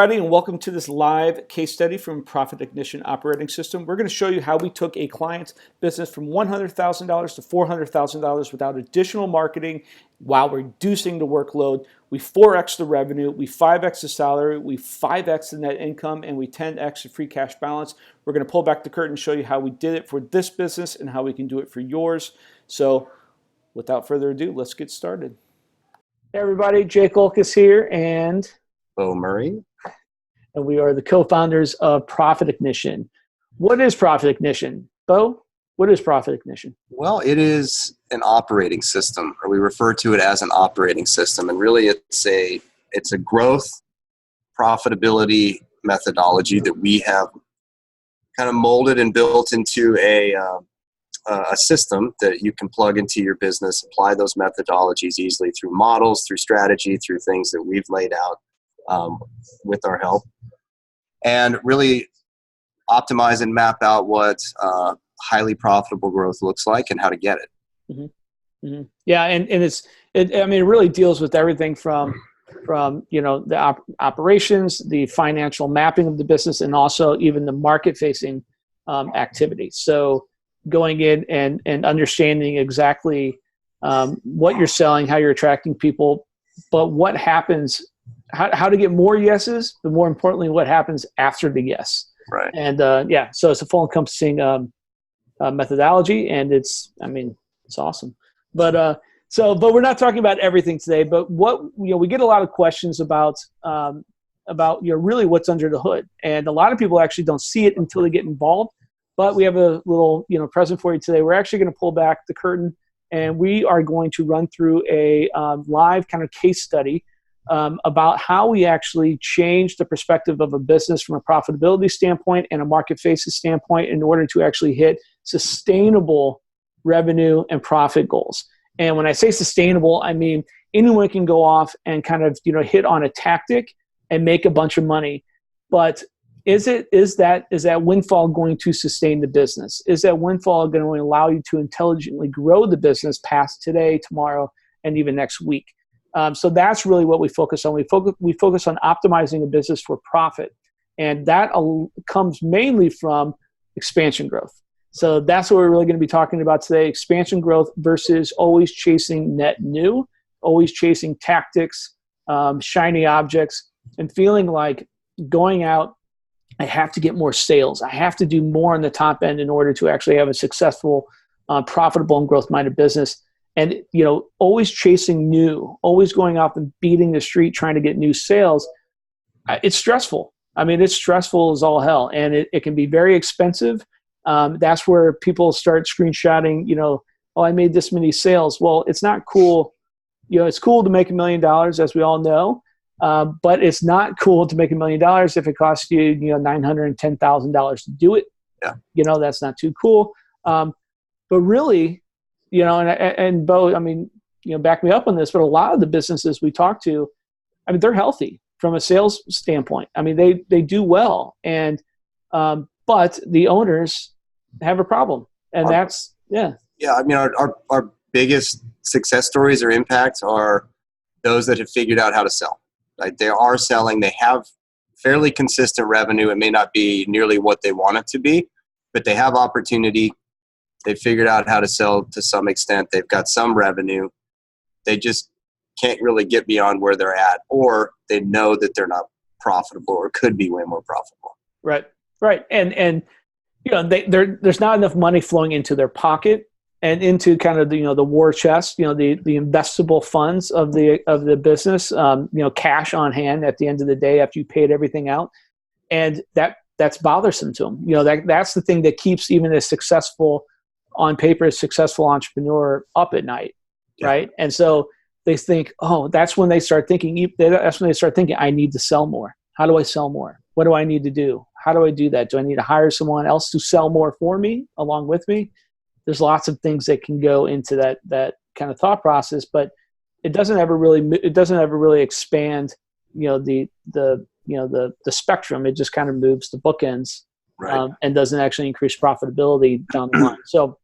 Everybody, and welcome to this live case study from profitIGNITION operating system. We're going to show you how we took a client's business from $100,000 to $400,000 without additional marketing while reducing the workload. We 4x the revenue, we 5x the salary, we 5x the net income, and we 10x the free cash balance. We're going to pull back the curtain and show you how we did it for this business and how we can do it for yours. So without further ado, let's get started. Hey everybody, Jake Olkus here and Bo Murray. And we are the co-founders of profitIGNITION. What is profitIGNITION? Bo, what is profitIGNITION? Well, it is an operating system, or we refer to it as an operating system. And really it's a growth profitability methodology that we have kind of molded and built into a system that you can plug into your business, apply those methodologies easily through models, through strategy, through things that we've laid out with our help, and really optimize and map out what highly profitable growth looks like and how to get it. Mm-hmm. Mm-hmm. Yeah, and it really deals with everything from the operations, the financial mapping of the business, and also even the market facing activity. So going in and understanding exactly what you're selling, how you're attracting people, but what happens. How to get more yeses, but more importantly, what happens after the yes. Right. And so it's a full encompassing methodology, and it's awesome. But we're not talking about everything today. But we get a lot of questions about really what's under the hood, and a lot of people actually don't see it until they get involved. But we have a little present for you today. We're actually going to pull back the curtain, and we are going to run through a live kind of case study about how we actually change the perspective of a business from a profitability standpoint and a market-facing standpoint in order to actually hit sustainable revenue and profit goals. And when I say sustainable, I mean anyone can go off and kind of hit on a tactic and make a bunch of money. But is that windfall going to sustain the business? Is that windfall going to allow you to intelligently grow the business past today, tomorrow, and even next week? So that's really what we focus on. We focus on optimizing a business for profit, and that comes mainly from expansion growth. So that's what we're really going to be talking about today: expansion growth versus always chasing net new, always chasing tactics, shiny objects, and feeling like going out, I have to get more sales. I have to do more on the top end in order to actually have a successful, profitable, and growth-minded business. And, always chasing new, always going off and beating the street, trying to get new sales. It's stressful. It's stressful as all hell. And it can be very expensive. That's where people start screenshotting, I made this many sales. Well, it's not cool. It's cool to make $1 million, as we all know. But it's not cool to make $1 million if it costs you, $910,000 to do it. Yeah. That's not too cool. But really, and Bo, back me up on this, but a lot of the businesses we talk to, they're healthy from a sales standpoint. They do well, and but the owners have a problem, and that's. Our biggest success stories or impacts are those that have figured out how to sell. Like, they are selling, they have fairly consistent revenue. It may not be nearly what they want it to be, but they have opportunity. They've figured out how to sell to some extent. They've got some revenue. They just can't really get beyond where they're at, or they know that they're not profitable or could be way more profitable. Right. And there's not enough money flowing into their pocket and into kind of the war chest, the investable funds of the business, cash on hand at the end of the day after you paid everything out, and that's bothersome to them. That's the thing that keeps even a successful entrepreneur up at night, right? And so they think, that's when they start thinking, I need to sell more. How do I sell more? What do I need to do? How do I do that? Do I need to hire someone else to sell more for me, along with me? There's lots of things that can go into that kind of thought process, but it doesn't ever really expand, the spectrum. It just kind of moves the bookends, right. And doesn't actually increase profitability down the line. So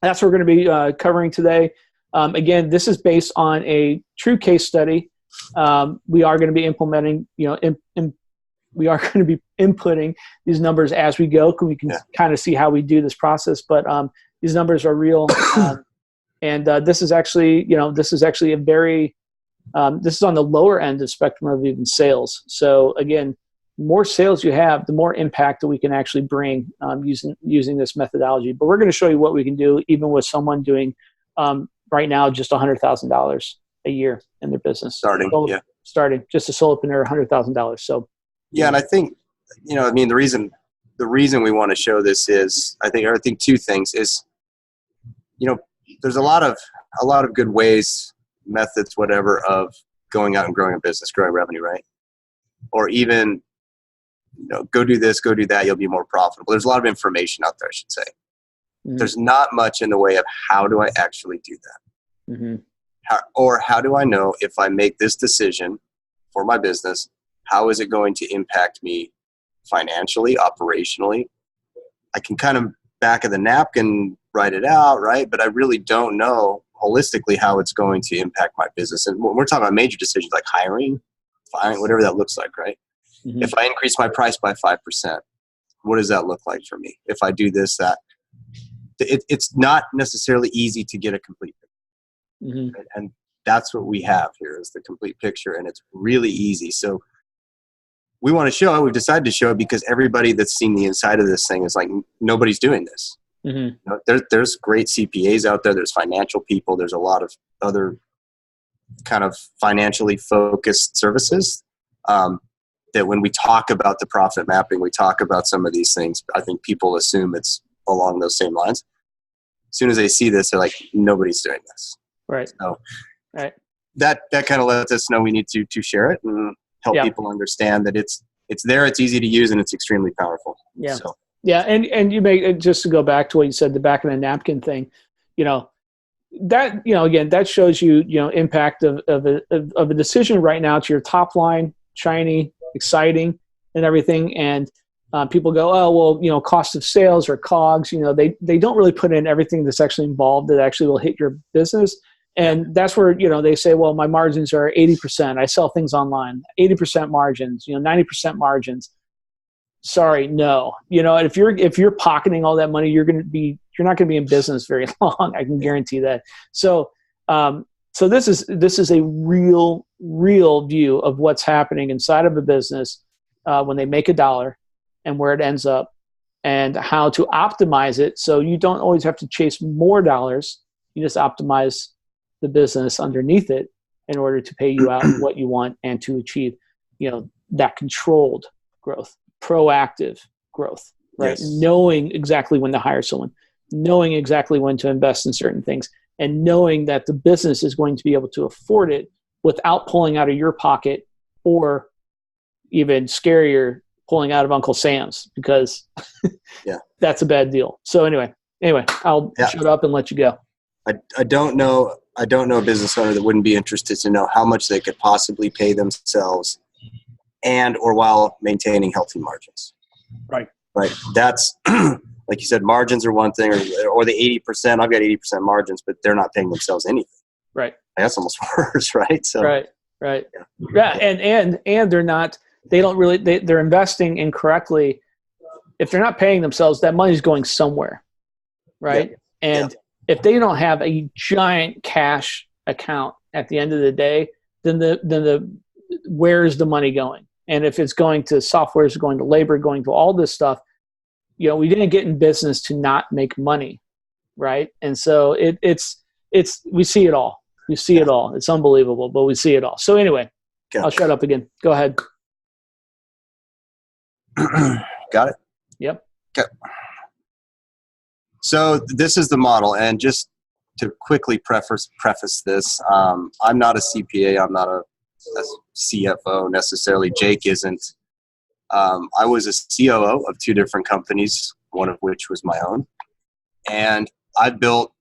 that's what we're going to be covering today. Again, this is based on a true case study. We are going to be implementing, we are going to be inputting these numbers as we go. We can kind of see how we do this process, but these numbers are real. And this is actually, a very, this is on the lower end of spectrum of even sales. So again, the more sales you have, the more impact that we can actually bring using this methodology. But we're going to show you what we can do even with someone doing right now just $100,000 a year in their business. Starting just a solopreneur, $100,000. So and I think, the reason we want to show this is I think two things is, there's a lot of good ways, methods, whatever, of going out and growing a business, growing revenue, right? Or even, go do this, go do that, you'll be more profitable. There's a lot of information out there, I should say. Mm-hmm. There's not much in the way of how do I actually do that? Mm-hmm. How do I know if I make this decision for my business, how is it going to impact me financially, operationally? I can kind of back of the napkin write it out, right? But I really don't know holistically how it's going to impact my business. And when we're talking about major decisions like hiring, firing, whatever that looks like, right? Mm-hmm. If I increase my price by 5%, what does that look like for me? If I do this, that, it's not necessarily easy to get a complete picture. Mm-hmm. And that's what we have here is the complete picture, and it's really easy. So we want to show it. We've decided to show it because everybody that's seen the inside of this thing is like, nobody's doing this. Mm-hmm. There's great CPAs out there. There's financial people. There's a lot of other kind of financially focused services that when we talk about the profit mapping, we talk about some of these things. I think people assume it's along those same lines. As soon as they see this, they're like, nobody's doing this. Right. So that kind of lets us know we need to share it and help people understand that it's there, it's easy to use, and it's extremely powerful. Yeah. So. Yeah. And you make, just to go back to what you said, the back of the napkin thing, that, again, that shows you, impact of a decision right now to your top line, shiny, exciting and everything. And people go, oh, well, cost of sales or COGS, they don't really put in everything that's actually involved that actually will hit your business. And that's where, they say, well, my margins are 80%. I sell things online, 80% margins, 90% margins. Sorry, no. If you're pocketing all that money, you're not going to be in business very long. I can guarantee that. So this is a real view of what's happening inside of a business when they make $1 and where it ends up and how to optimize it. So you don't always have to chase more dollars. You just optimize the business underneath it in order to pay you out what you want and to achieve, that controlled growth, proactive growth, right? Yes. Knowing exactly when to hire someone, knowing exactly when to invest in certain things, and knowing that the business is going to be able to afford it without pulling out of your pocket, or even scarier, pulling out of Uncle Sam's, because that's a bad deal. So anyway, I'll shut up and let you go. I don't know a business owner that wouldn't be interested to know how much they could possibly pay themselves and or while maintaining healthy margins. Right. That's like you said, margins are one thing, or the 80%. I've got 80% margins, but they're not paying themselves anything. Right. That's almost worse, right? So right. Yeah. And they're not. They don't really. They're investing incorrectly. If they're not paying themselves, that money's going somewhere, right? Yeah. And if they don't have a giant cash account at the end of the day, then where's the money going? And if it's going to software, it's going to labor, going to all this stuff, we didn't get in business to not make money, right? And so it's we see it all. We see it all. It's unbelievable, but we see it all. So anyway, I'll shut up again. Go ahead. Got it? Yep. Okay. So this is the model, and just to quickly preface this, I'm not a CPA. I'm not a CFO necessarily. Jake isn't. I was a COO of 2 different companies, one of which was my own, and I built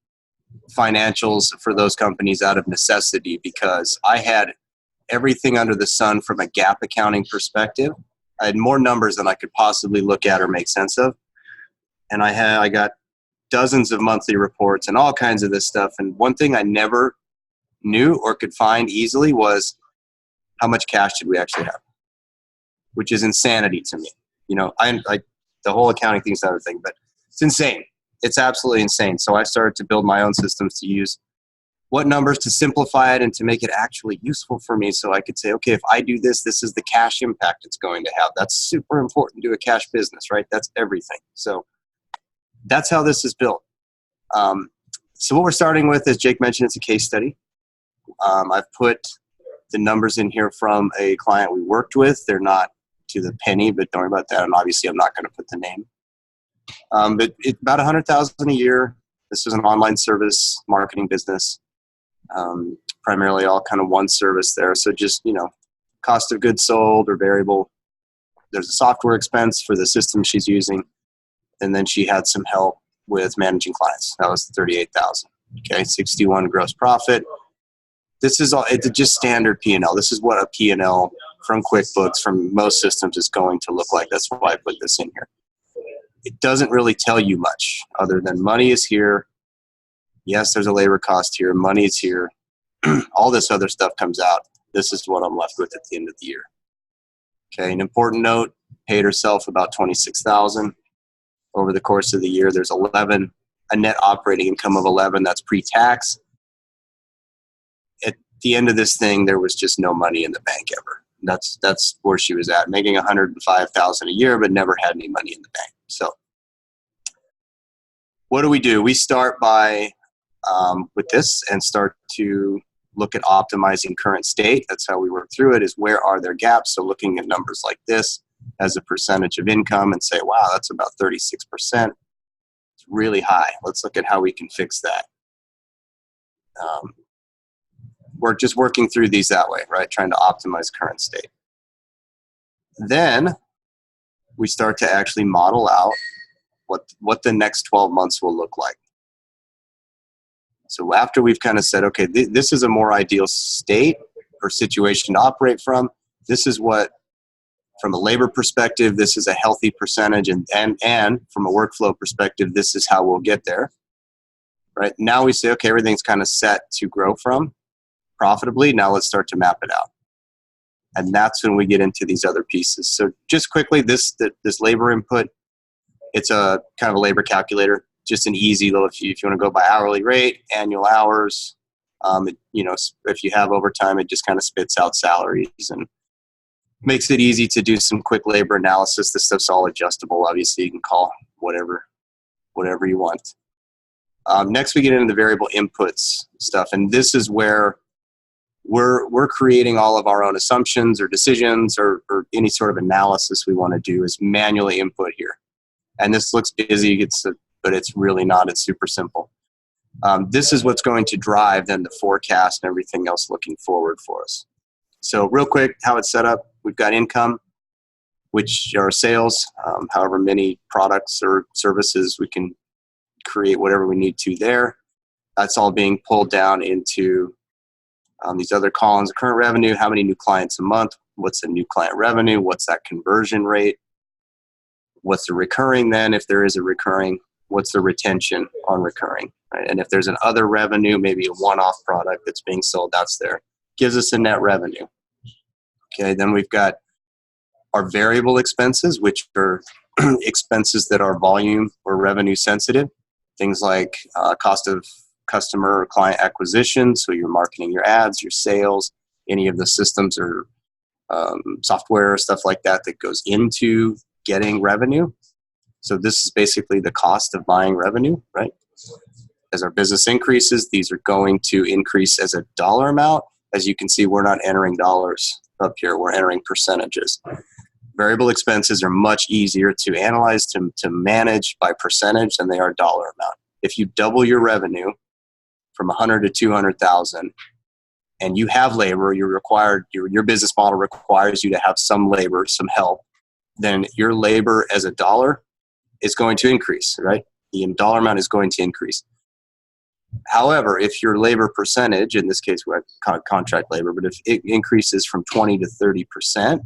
financials for those companies out of necessity because I had everything under the sun from a GAAP accounting perspective. I had more numbers than I could possibly look at or make sense of, and I got dozens of monthly reports and all kinds of this stuff. And one thing I never knew or could find easily was how much cash did we actually have? which is insanity to me. You know, I like the whole accounting thing's another thing, but it's insane. It's absolutely insane. So I started to build my own systems to use what numbers to simplify it and to make it actually useful for me. So I could say, okay, if I do this, this is the cash impact it's going to have. That's super important to a cash business, right? That's everything. So that's how this is built. So what we're starting with, as Jake mentioned, it's a case study. I've put the numbers in here from a client we worked with. They're not to the penny, but don't worry about that. And obviously I'm not going to put the name. But it's about $100,000 a year. This is an online service marketing business. Primarily all kind of one service there. So just, you know, cost of goods sold or variable. There's a software expense for the system she's using. And then she had some help with managing clients. That was $38,000. Okay. 61 gross profit. This is all, it's just standard P&L. This is what a P&L from QuickBooks from most systems is going to look like. That's why I put this in here. It doesn't really tell you much other than money is here. Yes, there's a labor cost here. Money is here. All this other stuff comes out. This is what I'm left with at the end of the year. Okay, an important note, paid herself about $26,000 over the course of the year. There's 11, a net operating income of 11. That's pre-tax. At the end of this thing, there was just no money in the bank ever. That's where she was at, making $105,000 a year, but never had any money in the bank. So what do? We start by with this and start to look at optimizing current state. That's how we work through it, is where are there gaps? So looking at numbers like this as a percentage of income and say, wow, that's about 36%. It's really high. Let's look at how we can fix that. We're just working through these that way, right? Trying to optimize current state. Then we start to actually model out what the next 12 months will look like. So after we've kind of said, okay, this is a more ideal state or situation to operate from. This is what, from a labor perspective, this is a healthy percentage, and from a workflow perspective, this is how we'll get there. Right? Now we say, okay, everything's kind of set to grow from profitably. Now let's start to map it out. And that's when we get into these other pieces. So just quickly, this labor input, it's a kind of a labor calculator, just an easy little, if you want to go by hourly rate, annual hours, if you have overtime, it just kind of spits out salaries and makes it easy to do some quick labor analysis. This stuff's all adjustable. Obviously, you can call whatever you want. Next, we get into the variable inputs stuff, and this is where we're creating all of our own assumptions or decisions or any sort of analysis we want to do is manually input here. And this looks busy, but it's really not. It's super simple. This is what's going to drive then the forecast and everything else looking forward for us. So real quick, how it's set up, we've got income, which are sales, however many products or services we can create whatever we need to there. That's all being pulled down into these other columns. Current revenue, how many new clients a month, what's the new client revenue, what's that conversion rate, what's the recurring then, if there is a recurring, what's the retention on recurring, right? And if there's an other revenue, maybe a one-off product that's being sold, that's there. Gives us a net revenue. Okay, then we've got our variable expenses, which are expenses that are volume or revenue sensitive. Things like cost of customer or client acquisition, so you're marketing your ads, your sales, any of the systems or software, stuff like that goes into getting revenue. So this is basically the cost of buying revenue, right? As our business increases, these are going to increase as a dollar amount. As you can see, we're not entering dollars up here, we're entering percentages. Variable expenses are much easier to analyze, to manage by percentage than they are dollar amount. If you double your revenue from 100 to 200,000 and you have labor, you're required, your business model requires you to have some labor, some help, then your labor as a dollar is going to increase, right? The dollar amount is going to increase. However, if your labor percentage, in this case, we're contract labor, but if it increases from 20 to 30%,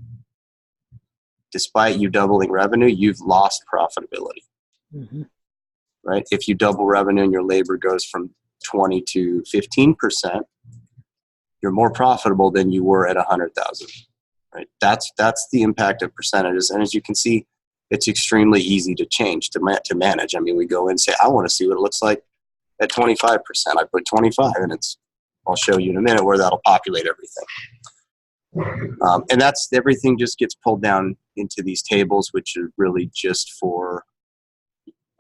despite you doubling revenue, you've lost profitability, right? If you double revenue and your labor goes from 20 to 15%, you're more profitable than you were at 100,000, right? That's the impact of percentages. And as you can see, it's extremely easy to change, to manage. I mean, we go in and say, I want to see what it looks like at 25%. I put 25, and I'll show you in a minute where that'll populate everything. And that's everything just gets pulled down into these tables, which are really just for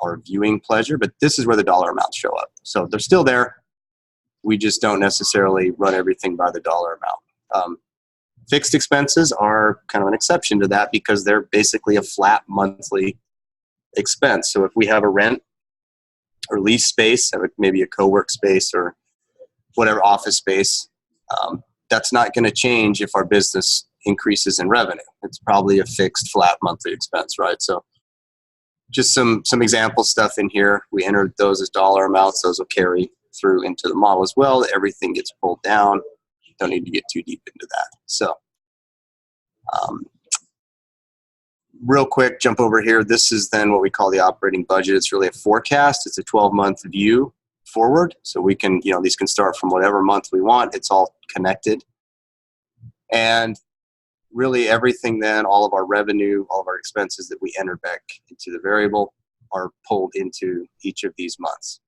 our viewing pleasure. But this is where the dollar amounts show up. So they're still there. We just don't necessarily run everything by the dollar amount. Fixed expenses are kind of an exception to that because they're basically a flat monthly expense. So if we have a rent or lease space, maybe a co-work space or whatever office space, that's not going to change if our business increases in revenue. It's probably a fixed flat monthly expense, right? So just some example stuff in here. We entered those as dollar amounts. Those will carry through into the model as well. Everything gets pulled down. Don't need to get too deep into that. So real quick, jump over here. This is then what we call the operating budget. It's really a forecast. It's a 12-month view forward. So we can, these can start from whatever month we want. It's all connected. And really everything then, all of our revenue, all of our expenses that we enter back into the variable are pulled into each of these months.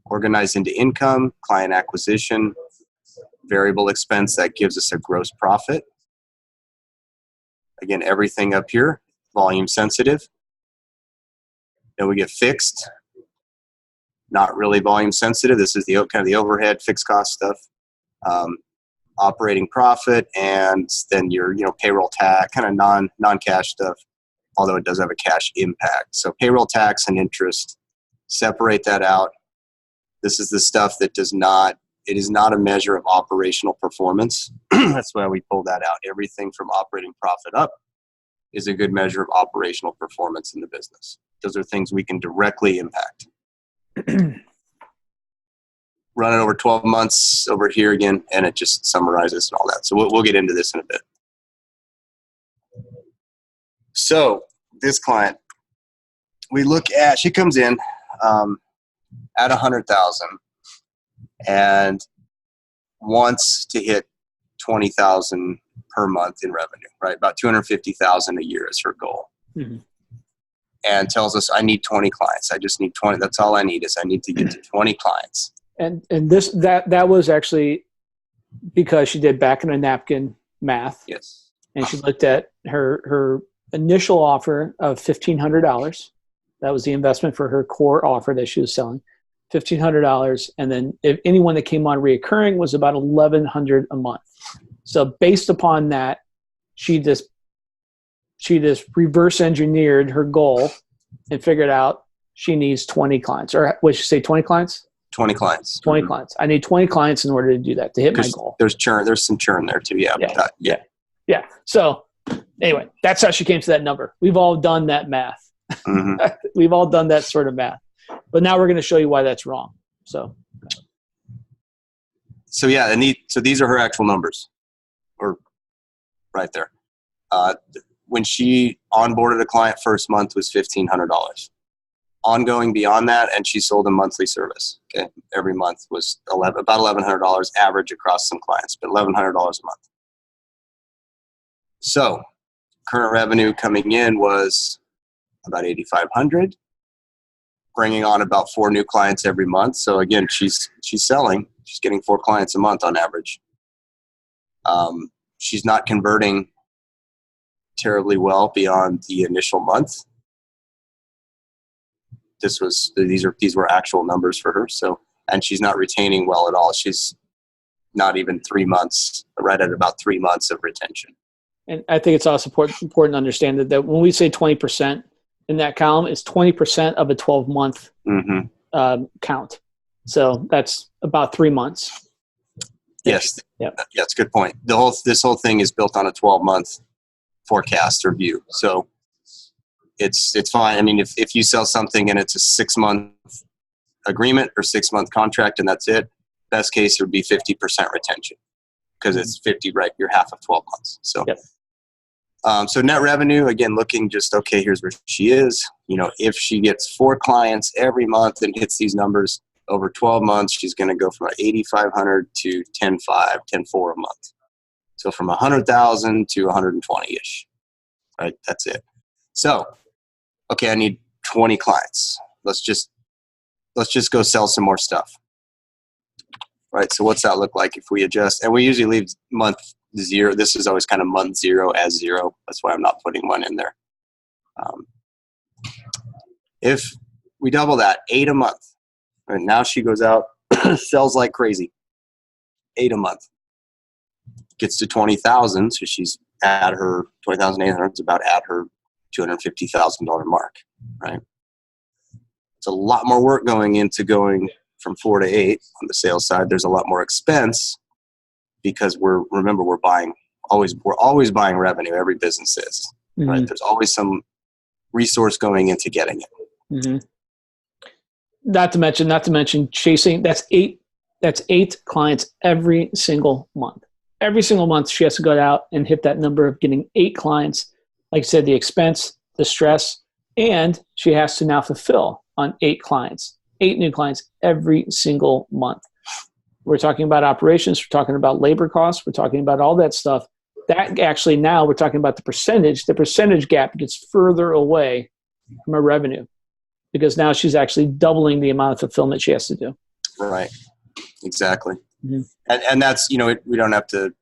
Organized into income, client acquisition, variable expense, that gives us a gross profit. Again, everything up here, volume sensitive. Then we get fixed, not really volume sensitive. This is the kind of the overhead fixed cost stuff. Operating profit, and then your payroll tax, kind of non-cash stuff, although it does have a cash impact. So payroll tax and interest, separate that out. This is the stuff that it is not a measure of operational performance. That's why we pull that out. Everything from operating profit up is a good measure of operational performance in the business. Those are things we can directly impact. Run it over 12 months over here again, and it just summarizes and all that. So we'll get into this in a bit. So this client, we look at, she comes in at 100,000 and wants to hit 20,000 per month in revenue, right? About 250,000 a year is her goal. Mm-hmm. And tells us, I need 20 clients. I just need 20. That's all I need is I need to get to 20 clients. And that was actually because she did back in a napkin math. Yes. And she looked at her initial offer of $1,500. That was the investment for her core offer that she was selling, $1,500. And then if anyone that came on reoccurring was about $1,100 a month. So based upon that, she just reverse engineered her goal and figured out she needs 20 clients. Or what did she say, 20 clients? 20 clients. 20 mm-hmm. clients. I need 20 clients in order to do that, to hit my goal. There's churn. There's some churn there too. Yeah. So anyway, that's how she came to that number. We've all done that math. Mm-hmm. We've all done that sort of math. But now we're going to show you why that's wrong. So yeah, so these are her actual numbers, or right there. When she onboarded a client, first month was $1,500. Ongoing beyond that, and she sold a monthly service. Okay, every month was about $1,100 average across some clients, but $1,100 a month. So, current revenue coming in was about $8,500, bringing on about 4 new clients every month. So again, she's selling. She's getting 4 clients a month on average. She's not converting terribly well beyond the initial month. These were actual numbers for her. So, and she's not retaining well at all. She's not even 3 months, right at about 3 months of retention. And I think it's also important to understand that when we say 20% in that column, it's 20% of a 12-month count. So that's about 3 months. Yes. Yeah, that's a good point. This whole thing is built on a 12-month forecast or view. So it's fine. I mean, if you sell something and it's a 6-month agreement or 6-month contract and that's it, best case would be 50% retention because it's 50, right? You're half of 12 months. So, yep. So net revenue, again, looking just, okay, here's where she is. If she gets 4 clients every month and hits these numbers over 12 months, she's going to go from $8,500 to $10,400 a month. So from 100,000 to 120-ish, right? That's it. So, okay, I need 20 clients. Let's just go sell some more stuff. Right. So what's that look like if we adjust? And we usually leave month 0. This is always kind of month 0 as 0. That's why I'm not putting 1 in there. If we double that, 8 a month, and now she goes out, sells like crazy. 8 a month. Gets to 20,000, so she's at her 20,800. It's about at her $250,000 mark, right? It's a lot more work going into from 4 to 8 on the sales side. There's a lot more expense because we're always buying revenue. Every business is, right? There's always some resource going into getting it. Mm-hmm. Not to mention chasing. That's eight clients every single month. Every single month she has to go out and hit that number of getting 8 clients. Like I said, the expense, the stress, and she has to now fulfill on 8 clients, 8 new clients every single month. We're talking about operations. We're talking about labor costs. We're talking about all that stuff. That actually now we're talking about the percentage. The percentage gap gets further away from her revenue because now she's actually doubling the amount of fulfillment she has to do. Right. Exactly. Mm-hmm. And that's, we don't have to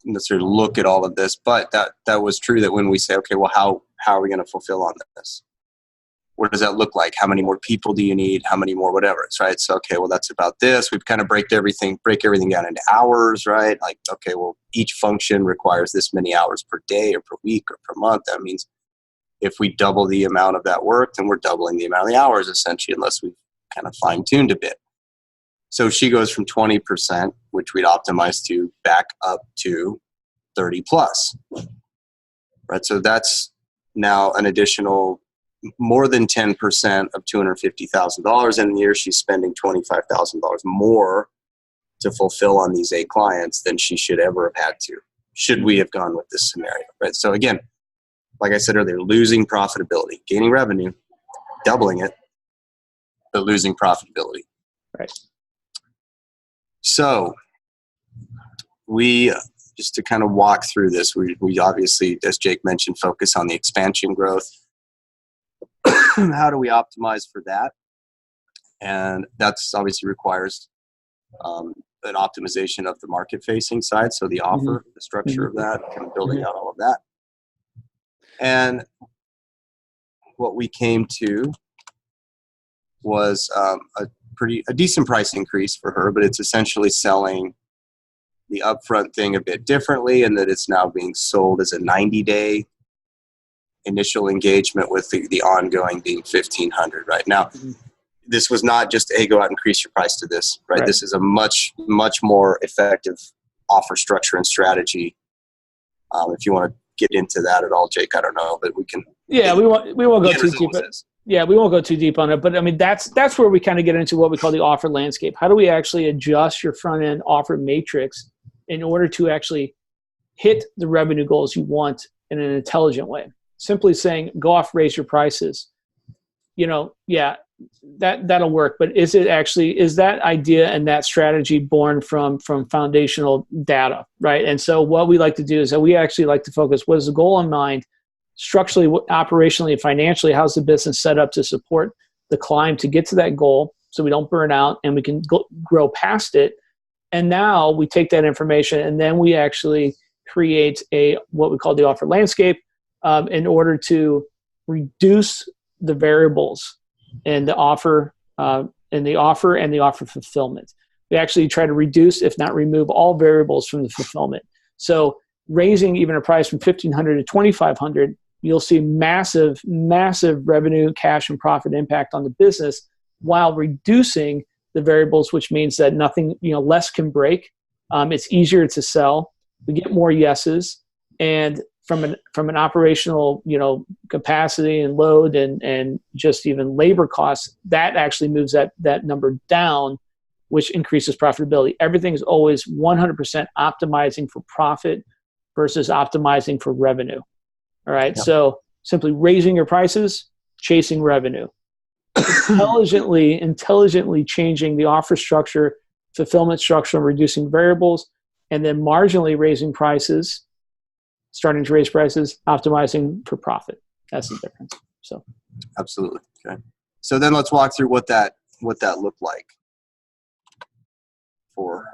necessarily look at all of this, but that was true that when we say, okay, well, how are we going to fulfill on this? What does that look like? How many more people do you need? How many more whatever? Right. So, okay, well, that's about this. We've kind of break everything down into hours, right? Like, okay, well, each function requires this many hours per day or per week or per month. That means if we double the amount of that work, then we're doubling the amount of the hours essentially, unless we've kind of fine-tuned a bit. So she goes from 20%, which we'd optimize to, back up to 30 plus, right? So that's now an additional more than 10% of $250,000 in a year. She's spending $25,000 more to fulfill on these 8 clients than she should ever have had to, should we have gone with this scenario, right? So again, like I said earlier, losing profitability, gaining revenue, doubling it, but losing profitability. Right. So we, just to kind of walk through this, we obviously, as Jake mentioned, focus on the expansion growth. How do we optimize for that? And that's obviously requires an optimization of the market-facing side, so the offer, the structure of that, kind of building out all of that. And what we came to was a decent price increase for her, but it's essentially selling the upfront thing a bit differently, and that it's now being sold as a 90-day initial engagement with the ongoing being 1,500 right now. This was not just, hey, go out and increase your price to this, right? This is a much, much more effective offer structure and strategy. If you want to get into that at all, Jake, I don't know, but we can. Yeah, we won't go too deep. Yeah, we won't go too deep on it, but I mean that's where we kind of get into what we call the offer landscape. How do we actually adjust your front end offer matrix in order to actually hit the revenue goals you want in an intelligent way? Simply saying go off, raise your prices, that'll work. But is that idea and that strategy born from foundational data, right? And so what we like to do is that we actually like to focus, what is the goal in mind, structurally, operationally, and financially, how's the business set up to support the climb to get to that goal so we don't burn out and we can grow past it. And now we take that information and then we actually create what we call the offer landscape in order to reduce the variables in the offer and the offer fulfillment. We actually try to reduce, if not remove, all variables from the fulfillment. So raising even a price from $1,500 to $2,500, you'll see massive, massive revenue, cash, and profit impact on the business while reducing the variables, which means that nothing, less can break. It's easier to sell. We get more yeses, and from an operational, capacity and load and just even labor costs, that actually moves that number down, which increases profitability. Everything is always 100% optimizing for profit versus optimizing for revenue. All right. Yeah. So simply raising your prices, chasing revenue, intelligently changing the offer structure, fulfillment structure, and reducing variables, and then marginally raising prices, starting to raise prices, optimizing for profit. That's the difference. So, absolutely. Okay. So then let's walk through what that looked like for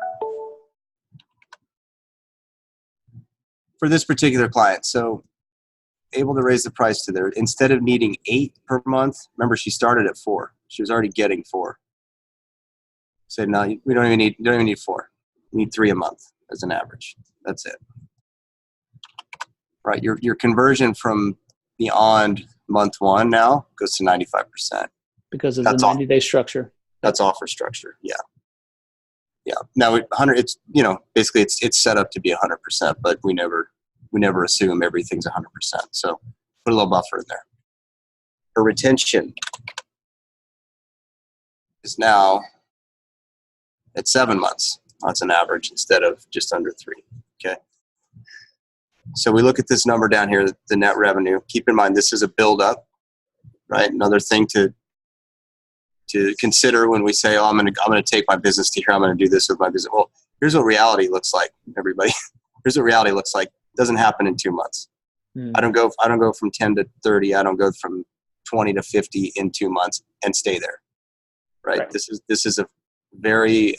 this particular client. So able to raise the price to there, instead of needing 8 per month. Remember, she started at 4. She was already getting 4. Said, no, we don't even need 4. We need 3 a month as an average. That's it. Right. Your conversion from beyond month 1 now goes to 95%. Because of the 90-day structure. That's offer structure. Yeah. Yeah. Now 100. It's basically it's set up to be 100%, but we never assume everything's 100%. So put a little buffer in there. Her retention is now at 7 months. That's an average instead of just under 3. Okay. So we look at this number down here, the net revenue. Keep in mind, this is a build-up, right? Another thing to consider when we say, oh, I'm going to take my business to here. I'm going to do this with my business. Well, here's what reality looks like, everybody. Here's what reality looks like. It doesn't happen in 2 months. I don't go from 10 to 30. I don't go from 20 to 50 in 2 months and stay there. Right? This is a very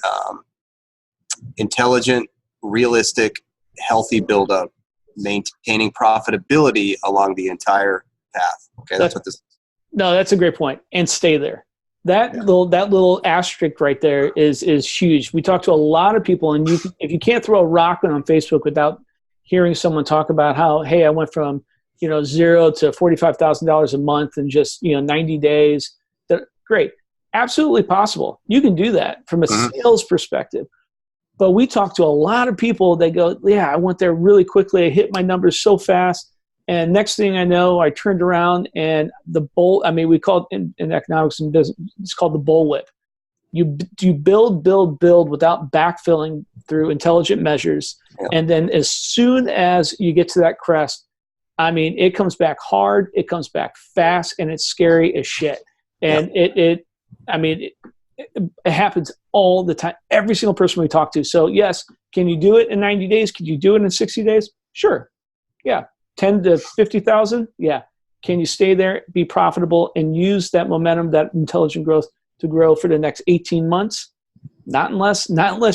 intelligent, realistic, healthy build-up, maintaining profitability along the entire path. Okay, that's what this is. No, that's a great point. And stay there. That little asterisk right there is huge. We talk to a lot of people, and if you can't throw a rock on Facebook without hearing someone talk about how, hey, I went from $0 to $45,000 a month in just 90 days. Great, absolutely possible. You can do that from a sales perspective. But we talk to a lot of people. They go, yeah, I went there really quickly. I hit my numbers so fast. And next thing I know, I turned around and we call it in economics and business, it's called the bullwhip. You build without backfilling through intelligent measures. Yeah. And then as soon as you get to that crest, it comes back hard, it comes back fast, and it's scary as shit. And it happens all the time. Every single person we talk to. So yes, can you do it in 90 days? Can you do it in 60 days? Sure. Yeah. 10 to 50,000. Yeah. Can you stay there, be profitable, and use that momentum, that intelligent growth to grow for the next 18 months? Not unless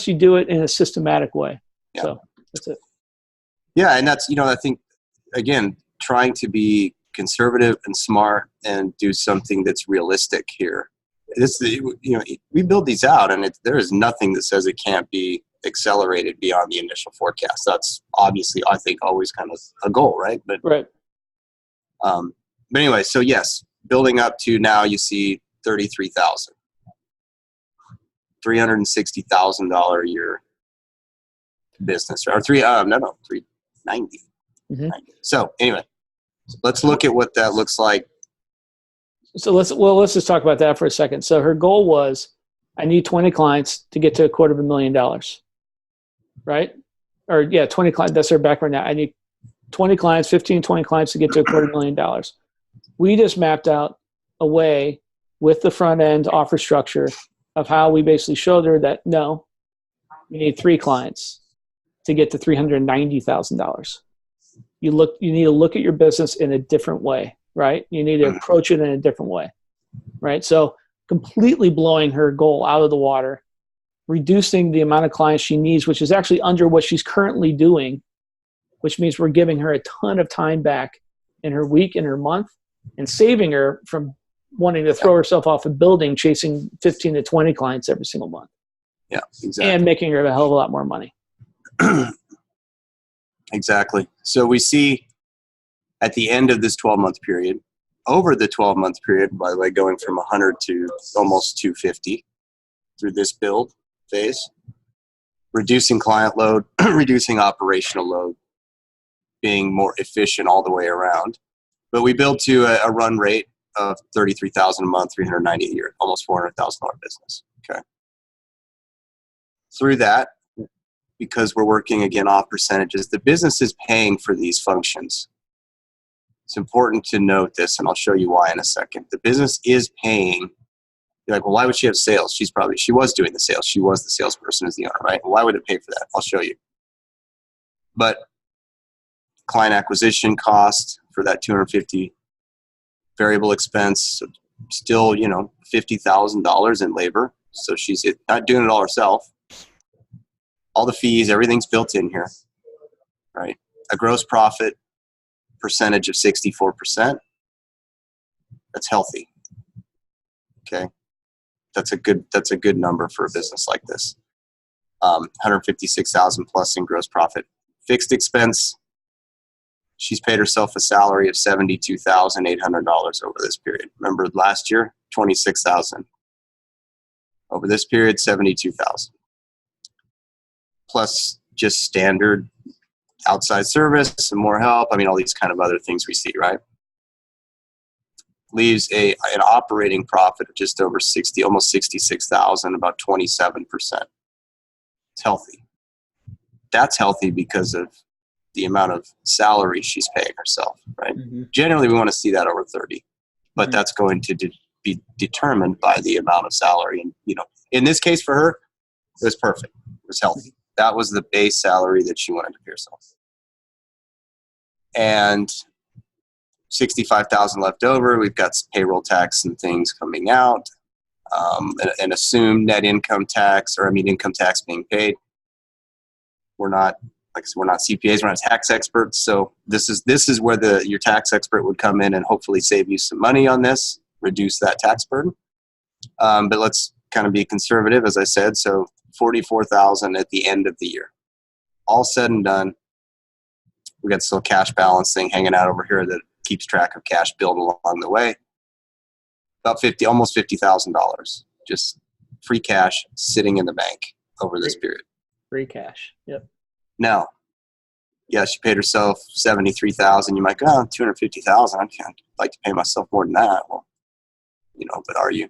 you do it in a systematic way. Yeah. So that's it. Yeah. And that's, I think, again, trying to be conservative and smart and do something that's realistic here. We build these out, and there is nothing that says it can't be accelerated beyond the initial forecast. That's obviously, I think, always kind of a goal, right? But anyway, so yes, building up to now, you see $33,000, $360,000 a year business, or $390. Mm-hmm. So anyway, let's look at what that looks like. So let's just talk about that for a second. So her goal was, I need 20 clients to get to $250,000, right? Or 20 clients. That's her background now. I need 20 clients, 15, 20 clients to get to $250,000. We just mapped out a way with the front end offer structure of how we basically showed her that no, you need 3 clients to get to $390,000. You need to look at your business in a different way. Right? You need to approach it in a different way, right? So completely blowing her goal out of the water, reducing the amount of clients she needs, which is actually under what she's currently doing, which means we're giving her a ton of time back in her week, in her month, and saving her from wanting to throw herself off a building chasing 15 to 20 clients every single month. Yeah, exactly. And making her a hell of a lot more money. Exactly. So we see at the end of this 12-month period, over the 12-month period, by the way, going from 100 to almost 250 through this build phase, reducing client load, reducing operational load, being more efficient all the way around. But we build to a run rate of $33,000 a month, $390 a year, almost $400,000 business. Okay. Through that, because we're working again off percentages, the business is paying for these functions. It's important to note this, and I'll show you why in a second. The business is paying. You're like, well, why would she have sales? She was doing the sales. She was the salesperson as the owner, right? Why would it pay for that? I'll show you. But client acquisition cost for that 250 variable expense, still, you know, $50,000 in labor. So she's not doing it all herself. All the fees, everything's built in here, right? A gross profit percentage of 64%. That's healthy. Okay. That's a good number for a business like this. 156,000 plus in gross profit. Fixed expense, she's paid herself a salary of $72,800 over this period. Remember last year, 26,000. Over this period, 72,000. Plus just standard outside service, some more help. I mean, all these kind of other things we see, right? Leaves an operating profit of just over 60, almost 66,000, about 27%. It's healthy. That's healthy because of the amount of salary she's paying herself, right? Mm-hmm. Generally, we want to see that over 30, but that's going to be determined by the amount of salary. And, you know, in this case for her, it was perfect. It was healthy. That was the base salary that she wanted to pay herself. And 65,000 left over. We've got payroll tax and things coming out, and assumed net income tax, income tax being paid. We're not, like I said, we're not CPAs, we're not tax experts. So this is where your tax expert would come in and hopefully save you some money on this, reduce that tax burden. But let's kind of be conservative, as I said. So 44,000 at the end of the year. All said and done, we got still cash balance thing hanging out over here that keeps track of cash build along the way. About almost $50,000, just free cash sitting in the bank over this period. Free cash. Yep. Now, yeah, she paid herself $73,000. You might go, oh, $250,000. I'd like to pay myself more than that. Well, you know, but are you?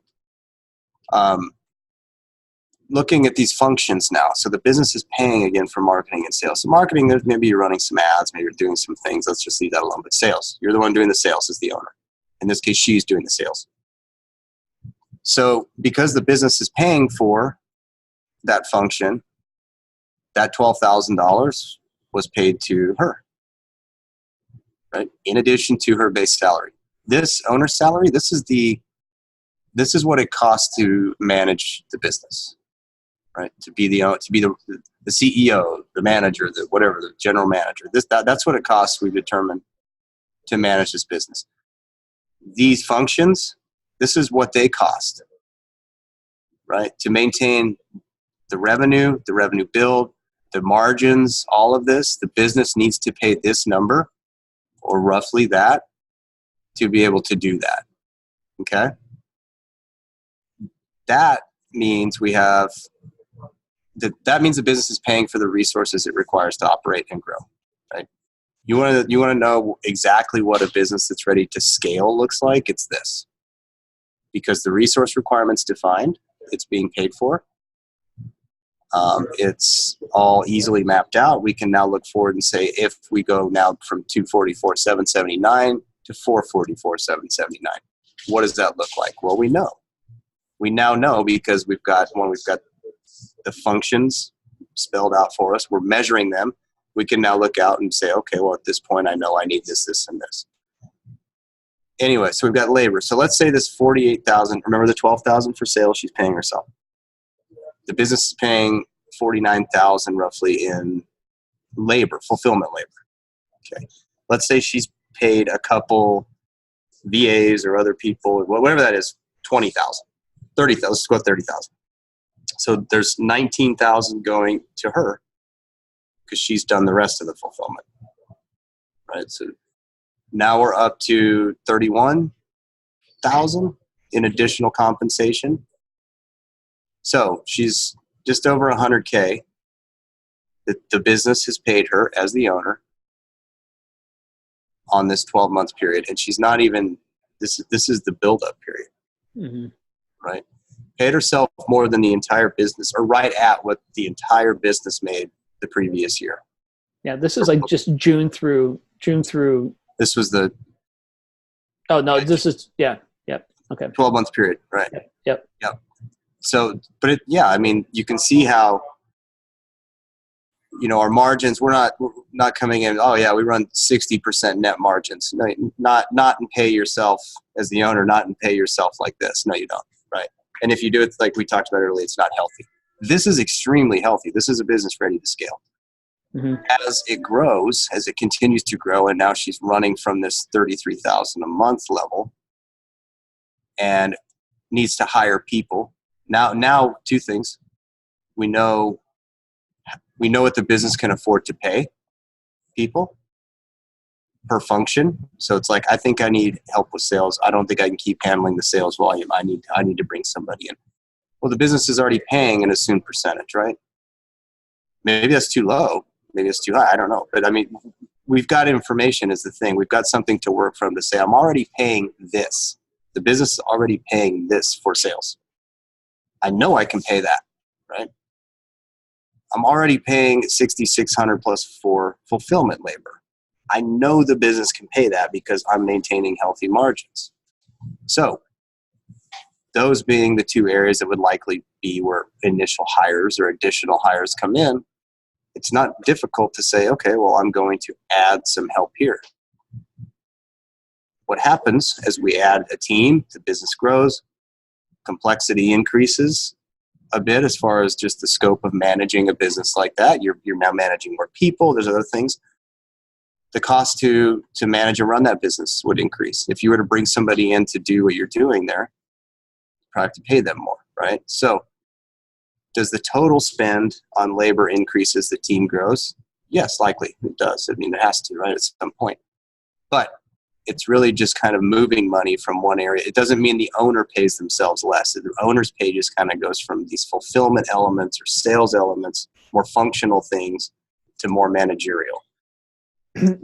Looking at these functions now. So the business is paying again for marketing and sales. So marketing, there's maybe you're running some ads, maybe you're doing some things. Let's just leave that alone. But sales, you're the one doing the sales as the owner. In this case, she's doing the sales. So because the business is paying for that function, that $12,000 was paid to her, right? In addition to her base salary. This owner's salary, this is what it costs to manage the business. Right, to be the CEO, the manager, the general manager. That's what it costs. We determine to manage this business. These functions, this is what they cost. Right, to maintain the revenue build, the margins, all of this. The business needs to pay this number, or roughly that, to be able to do that. Okay, that means we have. That means the business is paying for the resources it requires to operate and grow, right? You want to know exactly what a business that's ready to scale looks like? It's this. Because the resource requirement's defined, it's being paid for. It's all easily mapped out. We can now look forward and say, if we go now from 244,779 to 444,779, what does that look like? Well, we know. We now know because we've got the functions spelled out for us. We're measuring them. We can now look out and say, okay, well, at this point, I know I need this, this, and this. Anyway, so we've got labor. So let's say this 48,000, remember the 12,000 for sales she's paying herself. The business is paying 49,000 roughly in labor, fulfillment labor. Okay. Let's say she's paid a couple VAs or other people, whatever that is, 20,000, 30,000, let's go 30,000. So there's 19,000 going to her because she's done the rest of the fulfillment, right? So now we're up to 31,000 in additional compensation. So she's just over 100K that the business has paid her as the owner on this 12-month period, and she's not even. This is the build-up period, right? Paid herself more than the entire business, or right at what the entire business made the previous year. Yeah, this is like just June through. This was the. Oh no! This is Yep. Okay. 12-month period, right? Yep. So, but I mean, you can see how our margins, we're not coming in, oh yeah, we run 60% net margins. No, not and pay yourself as the owner, not and pay yourself like this. No, you don't. Right. And if you do it like we talked about earlier, it's not healthy. This is extremely healthy. This is a business ready to scale. Mm-hmm. As it grows, as it continues to grow, and now she's running from this $33,000 a month level and needs to hire people. Now two things. We know what the business can afford to pay people per function. So it's like, I think I need help with sales. I don't think I can keep handling the sales volume. I need to bring somebody in. Well, the business is already paying an assumed percentage, right? Maybe that's too low. Maybe it's too high. I don't know. But I mean, we've got information is the thing. We've got something to work from to say, I'm already paying this. The business is already paying this for sales. I know I can pay that, right? I'm already paying $6,600 plus for fulfillment labor. I know the business can pay that because I'm maintaining healthy margins. So those being the two areas that would likely be where initial hires or additional hires come in, it's not difficult to say, okay, well, I'm going to add some help here. What happens as we add a team, the business grows, complexity increases a bit as far as just the scope of managing a business like that. You're now managing more people. There's other things. The cost to manage and run that business would increase. If you were to bring somebody in to do what you're doing there, you probably have to pay them more, right? So does the total spend on labor increase as the team grows? Yes, likely it does. I mean, it has to, right, at some point. But it's really just kind of moving money from one area. It doesn't mean the owner pays themselves less. The owner's pay just kind of goes from these fulfillment elements or sales elements, more functional things, to more managerial.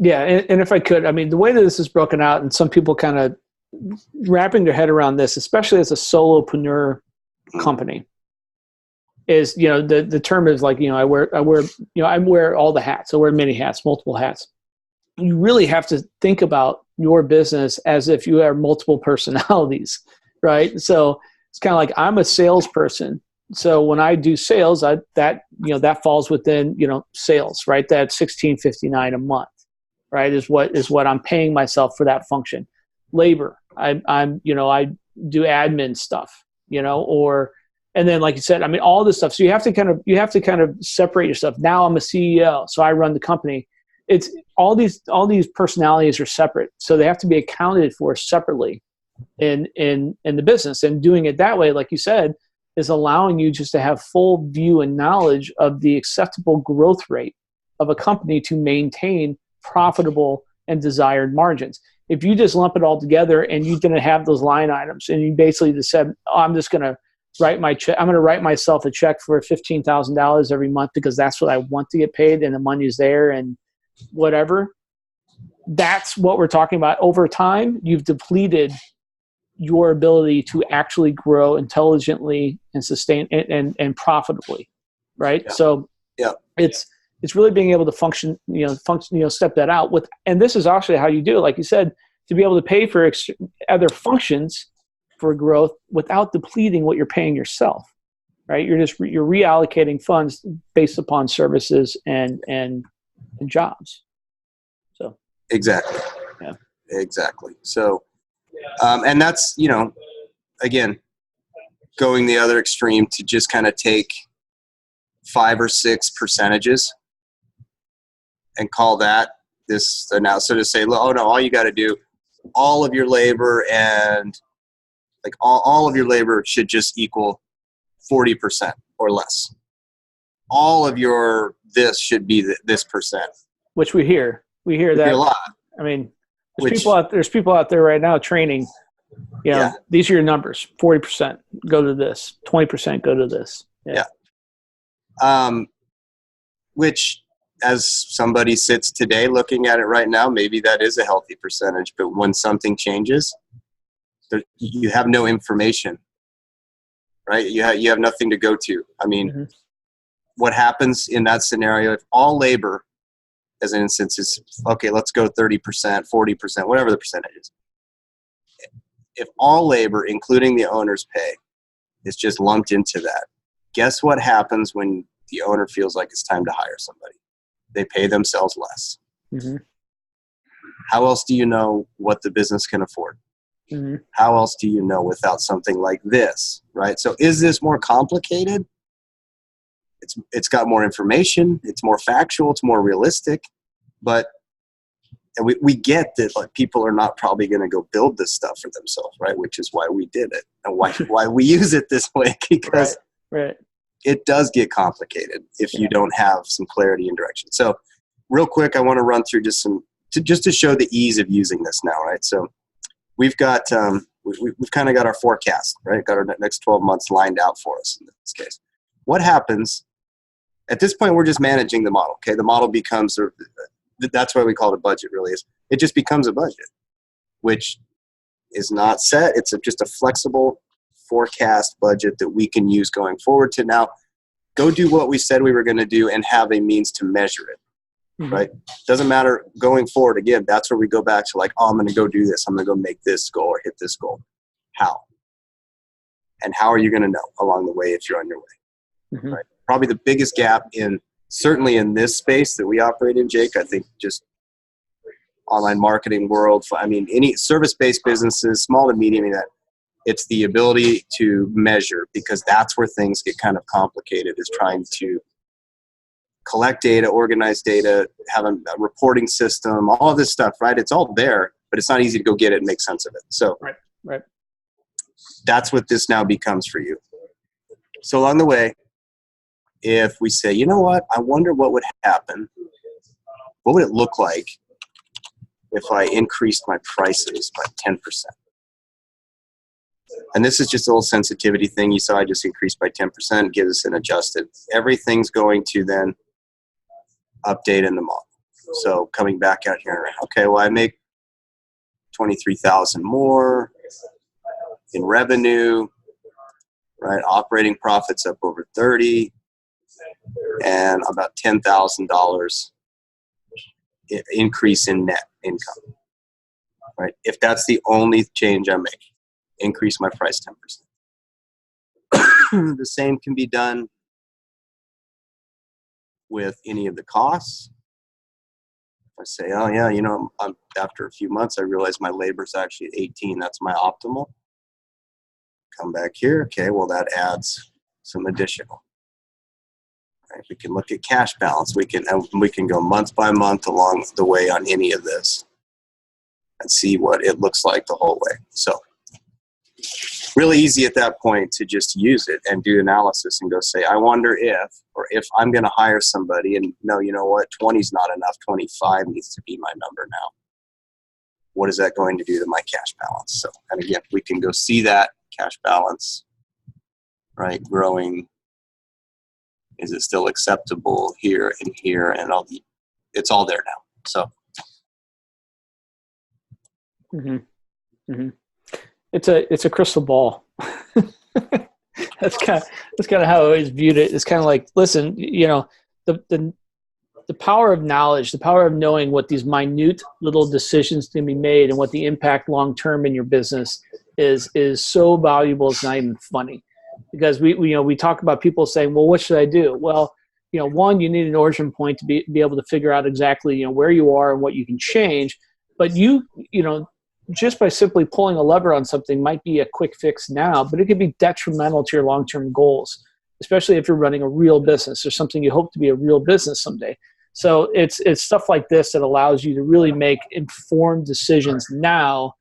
Yeah, and if I could, I mean, the way that this is broken out, and some people kind of wrapping their head around this, especially as a solopreneur company, is, the term is like, I wear all the hats. I wear many hats, multiple hats. You really have to think about your business as if you have multiple personalities, right? So it's kind of like, I'm a salesperson. So when I do sales, that falls within, sales, right? That's $1,659 a month, right? Is what I'm paying myself for that function. Labor, I do admin stuff, and then, like you said, I mean, all this stuff. So you have to kind of separate yourself. Now I'm a CEO, so I run the company. It's all these personalities are separate, so they have to be accounted for separately in the business. And doing it that way, like you said, is allowing you just to have full view and knowledge of the acceptable growth rate of a company to maintain profitable and desired margins. If you just lump it all together and you didn't have those line items, and you basically just said, oh, I'm just going to write my check. I'm going to write myself a check for $15,000 every month because that's what I want to get paid, and the money's there, and whatever. That's what we're talking about. Over time, you've depleted your ability to actually grow intelligently and sustain and profitably, right? Yeah. So yeah, it's really being able to function, step that out with. And this is actually how you do it, like you said, to be able to pay for other functions for growth without depleting what you're paying yourself, right? You're reallocating funds based upon services and jobs. So exactly. Yeah. Exactly. So, and that's, again, going the other extreme to just kind of take 5 or 6 percentages and call that this now. So to say, oh no, all you got to do, all of your labor and like all of your labor should just equal 40% or less. All of your this should be this percent. Which we hear that a lot. I mean, there's people out there right now training. These are your numbers. 40% go to this. 20% go to this. Yeah. Which, as somebody sits today looking at it right now, maybe that is a healthy percentage. But when something changes, you have no information, right? You have nothing to go to. I mean, what happens in that scenario if all labor, as an instance, is okay? Let's go 30%, 40%, whatever the percentage is. If all labor, including the owner's pay, is just lumped into that, guess what happens when the owner feels like it's time to hire somebody. They pay themselves less. Mm-hmm. How else do you know what the business can afford? Mm-hmm. How else do you know without something like this, right? So is this more complicated? It's got more information. It's more factual. It's more realistic. But we get that like people are not probably going to go build this stuff for themselves, right? Which is why we did it and why we use it this way, because right. It does get complicated if you don't have some clarity and direction. So real quick, I want to run through just to show the ease of using this now, right? So we've got we've kind of got our forecast, right? Got our next 12 months lined out for us in this case. What happens at this point? We're just managing the model. Okay, the model becomes that's why we call it a budget. Really, is it just becomes a budget, which is not set. It's just a flexible forecast budget that we can use going forward to now go do what we said we were going to do and have a means to measure it. Mm-hmm. Right? Doesn't matter going forward. Again, that's where we go back to like, oh, I'm going to go do this. I'm going to go make this goal or hit this goal. How? And how are you going to know along the way if you're on your way? Mm-hmm. Right? Probably the biggest gap certainly in this space that we operate in, Jake, I think just online marketing world. I mean, any service-based businesses, small to medium, it's the ability to measure, because that's where things get kind of complicated, is trying to collect data, organize data, have a reporting system, all of this stuff, right? It's all there, but it's not easy to go get it and make sense of it. So right. That's what this now becomes for you. So along the way, if we say, you know what, I wonder what would happen, what would it look like if I increased my prices by 10%? And this is just a little sensitivity thing. You saw I just increased by 10%, gives us an adjusted. Everything's going to then update in the model. So coming back out here, okay, well, I make $23,000 more in revenue, right? Operating profits up over 30, and about $10,000 increase in net income, right? If that's the only change I make, increase my price 10%. The same can be done with any of the costs. If I say, oh yeah, after a few months, I realized my labor is actually at 18. That's my optimal. Come back here. Okay, well, that adds some additional. Right? We can look at cash balance. We can go month by month along the way on any of this and see what it looks like the whole way. So really easy at that point to just use it and do analysis and go say, I wonder if I'm going to hire somebody, and no, you know what, 20 is not enough, 25 needs to be my number now. What is that going to do to my cash balance? So, and again, we can go see that cash balance, right, growing. Is it still acceptable here and here? And it's all there now. So. Mm-hmm. Mm-hmm. It's a crystal ball. That's kind of how I always viewed it. It's kind of like, listen, the power of knowledge, the power of knowing what these minute little decisions can be made and what the impact long term in your business is so valuable. It's not even funny, because we talk about people saying, well, what should I do? Well, one, you need an origin point to be able to figure out exactly where you are and what you can change. But just by simply pulling a lever on something might be a quick fix now, but it could be detrimental to your long-term goals, especially if you're running a real business or something you hope to be a real business someday. So it's stuff like this that allows you to really make informed decisions now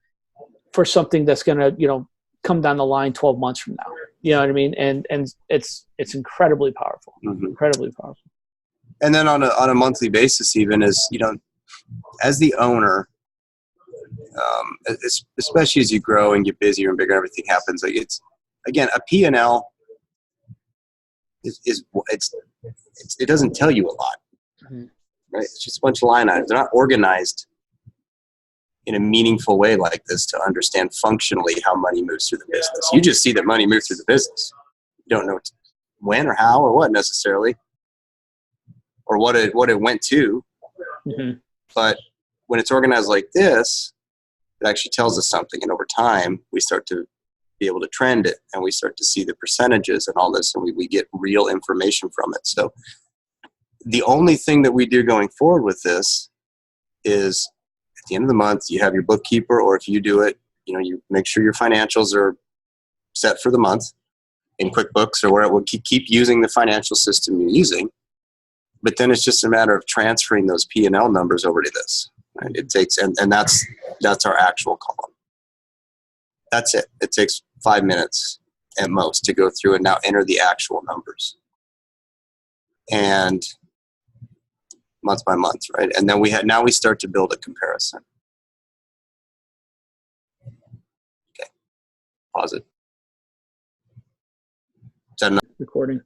for something that's going to, come down the line 12 months from now. You know what I mean? And it's incredibly powerful, incredibly powerful. And then on a monthly basis, even as the owner, especially as you grow and get busier and bigger, everything happens. Like it's, again, a P&L it doesn't tell you a lot, right? It's just a bunch of line items. They're not organized in a meaningful way like this to understand functionally how money moves through the business. You just see that money moves through the business. You don't know when or how or what necessarily, or what it went to. Mm-hmm. But when it's organized like this, it actually tells us something, and over time we start to be able to trend it, and we start to see the percentages and all this, and we get real information from it. So the only thing that we do going forward with this is at the end of the month, you have your bookkeeper, or if you do it, you make sure your financials are set for the month in QuickBooks or where we'll keep using the financial system you're using. But then it's just a matter of transferring those P&L numbers over to this. Right? It takes, and that's our actual column. That's it. It takes 5 minutes at most to go through and now enter the actual numbers. And month by month, right? And then now we start to build a comparison. Okay, pause it. Is that enough? Recording.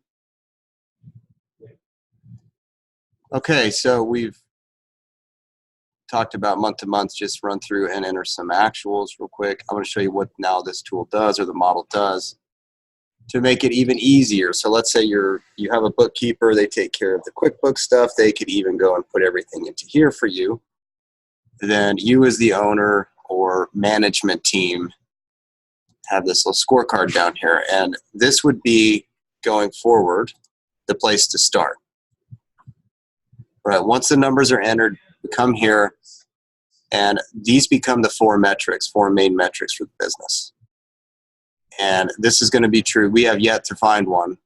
Okay, so we've talked about month to month. Just run through and enter some actuals real quick. I'm going to show you what now this tool does, or the model does, to make it even easier. So let's say you have a bookkeeper, they take care of the QuickBooks stuff. They could even go and put everything into here for you. Then you as the owner or management team have this little scorecard down here. And this would be, going forward, the place to start. Right, once the numbers are entered, we come here, and these become the four main metrics for the business. And this is going to be true. We have yet to find one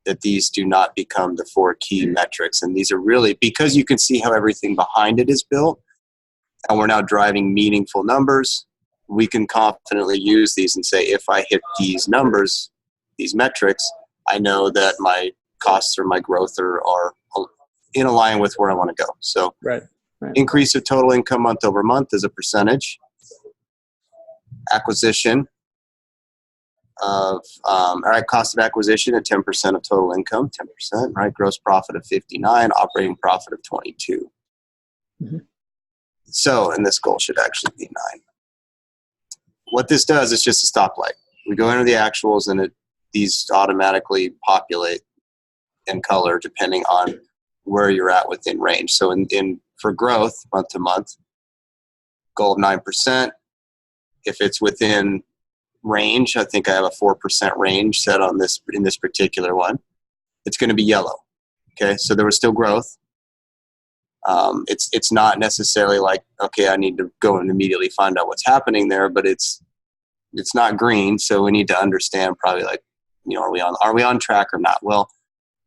that these do not become the four key metrics. And these are really, because you can see how everything behind it is built, and we're now driving meaningful numbers, we can confidently use these and say, if I hit these numbers, these metrics, I know that my costs or my growth are in line with where I want to go. So right. Increase of total income month over month is a percentage. Acquisition of, all right, cost of acquisition at 10% of total income, 10%, right? Gross profit of 59, operating profit of 22. Mm-hmm. So, and this goal should actually be 9. What this does is just a stoplight. We go into the actuals, and these automatically populate in color depending on where you're at within range. So for growth, month to month, goal of 9%. If it's within range, I think I have a 4% range set on this in this particular one. It's going to be yellow. Okay, so there was still growth. It's not necessarily like, okay, I need to go and immediately find out what's happening there, but it's not green, so we need to understand probably like, are we on track or not? Well,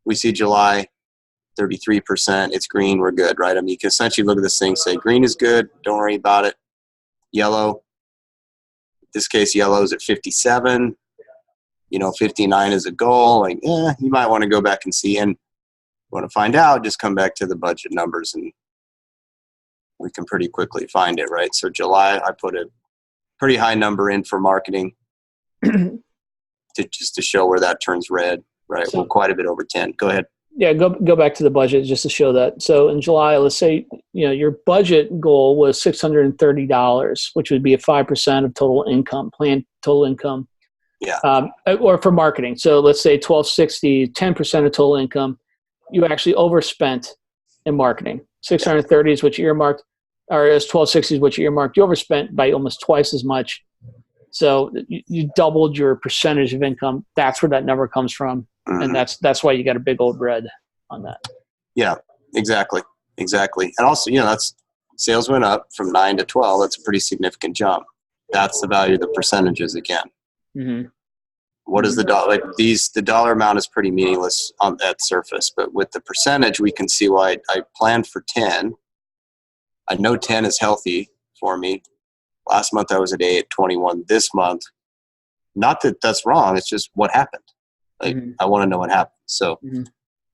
we see July 33%, it's green, we're good, right? I mean, you can essentially look at this thing, say green is good, don't worry about it. Yellow, in this case, yellow is at 57. 59 is a goal. Like, you might want to go back and see. And want to find out, just come back to the budget numbers, and we can pretty quickly find it, right? So July, I put a pretty high number in for marketing just to show where that turns red, right? So, well, quite a bit over 10. Go ahead. Yeah, go back to the budget just to show that. So in July, let's say your budget goal was $630, which would be a 5% of total income, planned total income. Yeah. Or for marketing. So let's say 1260, 10% of total income. You actually overspent in marketing. 630 is what you earmarked, or as 1260 is what you earmarked. You overspent by almost twice as much. So you doubled your percentage of income. That's where that number comes from. Mm-hmm. And that's why you got a big old red on that. Yeah, exactly. And also, that's sales went up from 9 to 12. That's a pretty significant jump. That's the value of the percentages again. Mm-hmm. What is the dollar? The dollar amount is pretty meaningless on that surface, but with the percentage, we can see why I planned for 10. I know 10 is healthy for me. Last month I was at 8, 21 this month. Not that that's wrong. It's just what happened. I want to know what happened. So,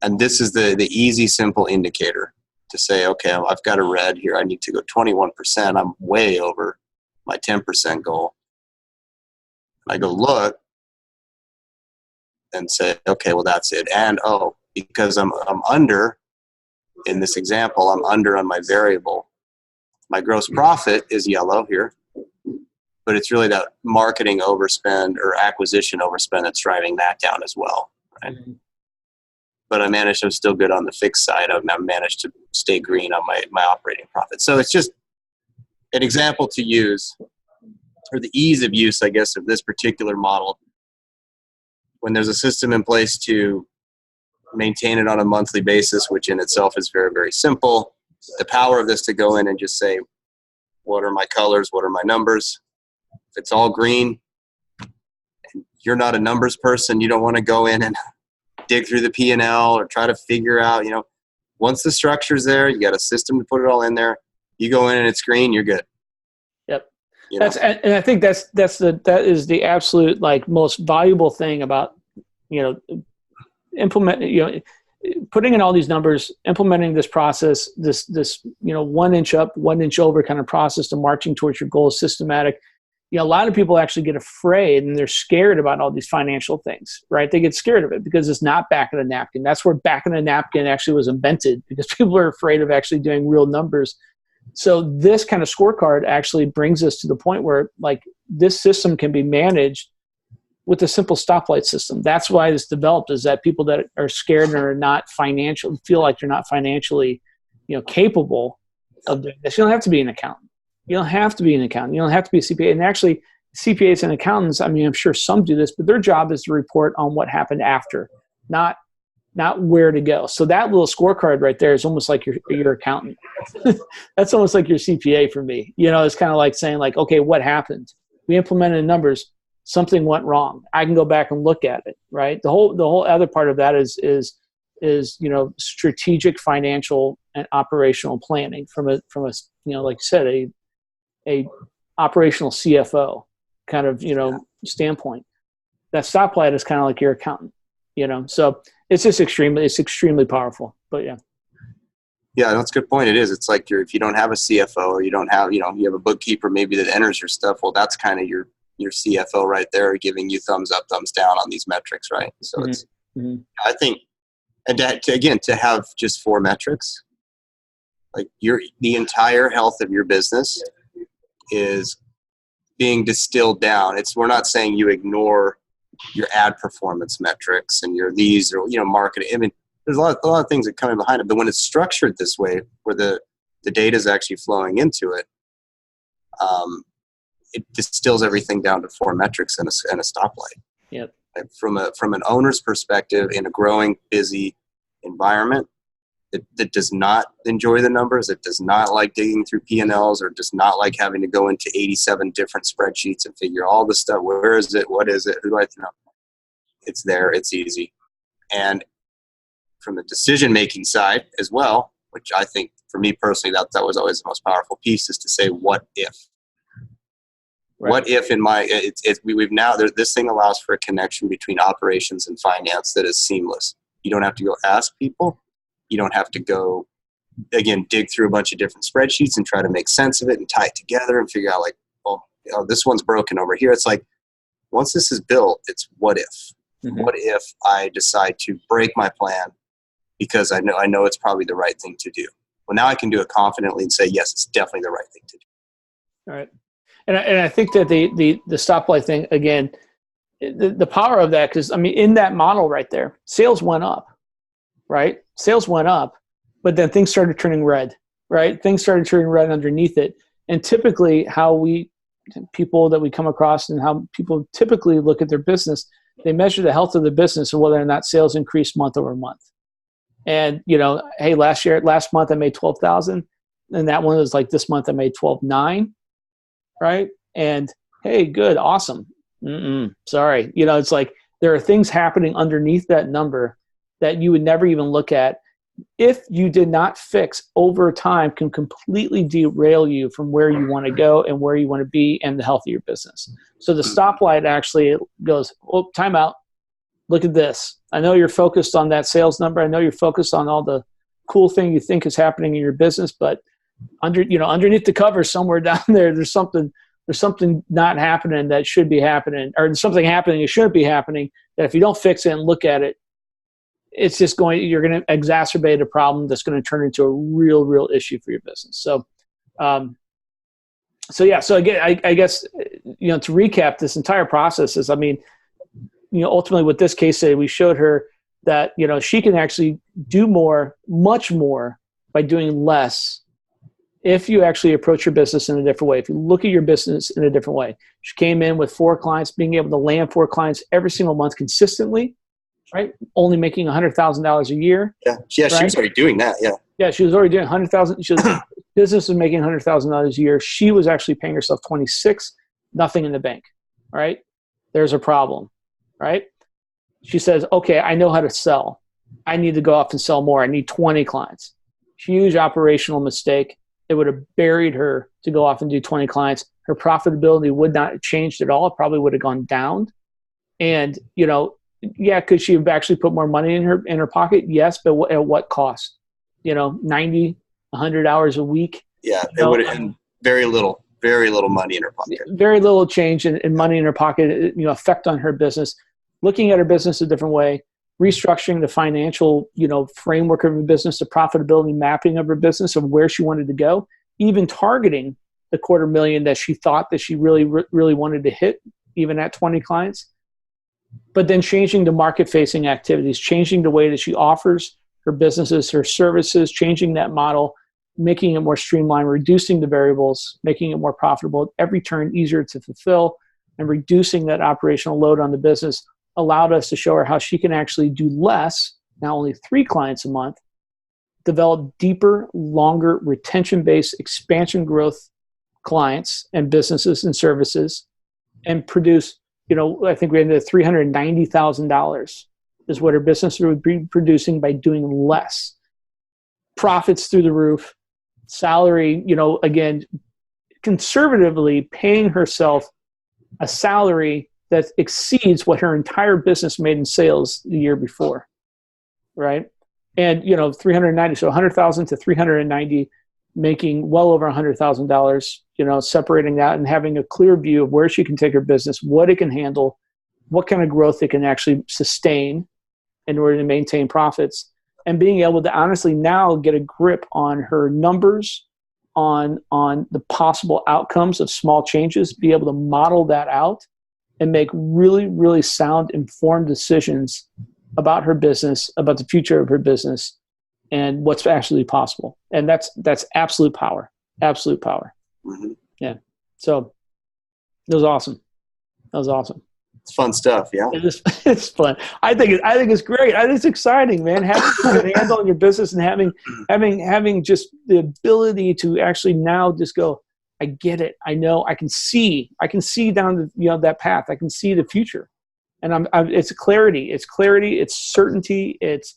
and this is the easy, simple indicator to say, okay, I've got a red here. I need to go 21%. I'm way over my 10% goal. I go look and say, okay, well, that's it. And, because I'm under, in this example, I'm under on my variable. My gross profit is yellow here, but it's really that marketing overspend or acquisition overspend that's driving that down as well, right? Mm-hmm. But I'm still good on the fixed side. I've managed to stay green on my operating profit. So it's just an example to use or the ease of use, I guess, of this particular model, when there's a system in place to maintain it on a monthly basis, which in itself is very, very simple. The power of this to go in and just say, what are my colors? What are my numbers? If it's all green and you're not a numbers person, you don't want to go in and dig through the P&L or try to figure out, once the structure's there, you got a system to put it all in there. You go in and it's green, you're good. Yep. And I think that is the absolute most valuable thing about, putting in all these numbers, implementing this process, this 1 inch up, 1 inch over kind of process to marching towards your goal is systematic. A lot of people actually get afraid and they're scared about all these financial things, right? They get scared of it because it's not back of the napkin. That's where back of the napkin actually was invented, because people are afraid of actually doing real numbers. So this kind of scorecard actually brings us to the point where this system can be managed with a simple stoplight system. That's why it's developed, is that people that are scared and are not financial, feel like they're not financially, capable of doing this. You don't have to be an accountant. You don't have to be an accountant. You don't have to be a CPA. And actually, CPAs and accountants, I'm sure some do this, but their job is to report on what happened after, not where to go. So that little scorecard right there is almost like your accountant. That's almost like your CPA for me. It's kind of like saying okay, what happened? We implemented numbers. Something went wrong. I can go back and look at it, right? The whole other part of that is strategic financial and operational planning from a like you said, a operational CFO kind of standpoint. That stoplight is kind of like your accountant, so it's just extremely powerful. But yeah, that's a good point. It is. It's like if you don't have a CFO, or you don't have you have a bookkeeper maybe that enters your stuff. Well, that's kind of your CFO right there, giving you thumbs up, thumbs down on these metrics, right? So it's I think, and to have just 4 metrics, the entire health of your business is being distilled down. We're not saying you ignore your ad performance metrics and your leads or marketing. There's a lot of things that come in behind it. But when it's structured this way, where the data is actually flowing into it, it distills everything down to 4 metrics and a stoplight. Yep. From an owner's perspective, in a growing, busy environment, that does not enjoy the numbers, it does not like digging through P&Ls, or does not like having to go into 87 different spreadsheets and figure all this stuff. Where is it? What is it? Who do I know? It's there. It's easy. And from the decision-making side as well, which I think for me personally, that was always the most powerful piece, is to say, what if? Right. What if we've now, this thing allows for a connection between operations and finance that is seamless. You don't have to go ask people. You don't have to go, again, dig through a bunch of different spreadsheets and try to make sense of it and tie it together and figure out, this one's broken over here. It's once this is built, it's what if? Mm-hmm. What if I decide to break my plan because I know it's probably the right thing to do? Well, now I can do it confidently and say, yes, it's definitely the right thing to do. All right. And I think that the stoplight thing, again, the power of that, because in that model right there, sales went up, right? Sales went up, but then things started turning red, right? Things started turning red underneath it. And typically people that we come across and how people typically look at their business, they measure the health of the business and whether or not sales increased month over month. And, hey, last month I made 12,000, and that one was this month I made 12,900. Right. And hey, good. Awesome. Sorry. It's there are things happening underneath that number that you would never even look at if you did not fix over time, can completely derail you from where you want to go and where you want to be and the health of your business. So the stoplight actually goes, oh, time out. Look at this. I know you're focused on that sales number. I know you're focused on all the cool thing you think is happening in your business, but underneath the cover somewhere down there, there's something not happening that should be happening, or there's something happening that shouldn't be happening, that if you don't fix it and look at it, it's just you're going to exacerbate a problem that's going to turn into a real issue for your business. So again, I guess, to recap this entire process is, ultimately with this case study, we showed her that, she can actually do more, much more by doing less if you actually approach your business in a different way, if you look at your business in a different way. She came in with 4 clients, being able to land 4 clients every single month consistently, right? Only making $100,000 a year. Yeah, she was already doing that. Yeah. Yeah, she was already doing 100,000. Business was making $100,000 a year. She was actually paying herself 26, nothing in the bank. Right? There's a problem. Right? She says, okay, I know how to sell. I need to go off and sell more. I need 20 clients. Huge operational mistake. It would have buried her to go off and do 20 clients. Her profitability would not have changed at all. It probably would have gone down. And, yeah, could she have actually put more money in her pocket? Yes, but at what cost? 90, 100 hours a week. Yeah, it would have been very little money in her pocket. Very little change in money in her pocket, effect on her business. Looking at her business a different way, restructuring the financial, framework of her business, the profitability mapping of her business, of where she wanted to go, even targeting the $250,000 that she thought that she really, really wanted to hit, even at 20 clients. But then changing the market-facing activities, changing the way that she offers her businesses, her services, changing that model, making it more streamlined, reducing the variables, making it more profitable, every turn easier to fulfill, and reducing that operational load on the business allowed us to show her how she can actually do less, now only 3 clients a month, develop deeper, longer, retention-based, expansion growth clients and businesses and services, and produce, I think we ended at $390,000 is what her business would be producing by doing less. Profits through the roof, salary, again, conservatively paying herself a salary that exceeds what her entire business made in sales the year before, right? And, 390, so 100,000 to 390, making well over $100,000, separating that and having a clear view of where she can take her business, what it can handle, what kind of growth it can actually sustain in order to maintain profits, and being able to honestly now get a grip on her numbers, on the possible outcomes of small changes, be able to model that out and make really, really sound, informed decisions about her business, about the future of her business, and what's actually possible. And that's absolute power. Absolute power. Mm-hmm. Yeah. So it was awesome. It's fun stuff. Yeah. It's fun. I think it's great. I think it's exciting, man. Having a handle on your business and having just the ability to actually now just go, I get it. I know. I can see down that path. I can see the future, and it's clarity. It's clarity. It's certainty. It's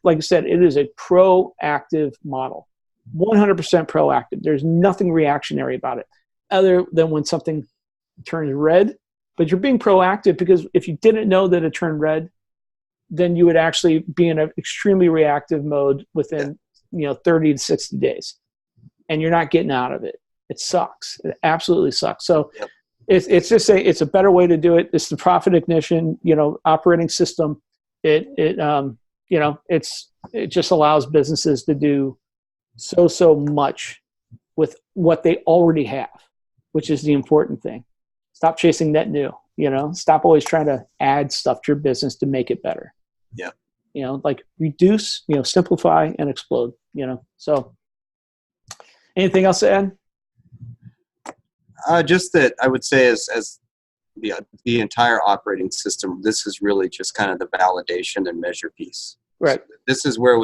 like I said, it is a proactive model, 100% proactive. There's nothing reactionary about it, other than when something turns red. But you're being proactive because if you didn't know that it turned red, then you would actually be in an extremely reactive mode within 30 to 60 days. And you're not getting out of it. It sucks. It absolutely sucks. So it's just a better way to do it. It's the profitIGNITION, operating system. It just allows businesses to do so much with what they already have, which is the important thing. Stop chasing net new, stop always trying to add stuff to your business to make it better. Yeah. Like reduce, simplify and explode, So anything else to add? Just that I would say as the entire operating system, this is really just kind of the validation and measure piece. Right. So this is where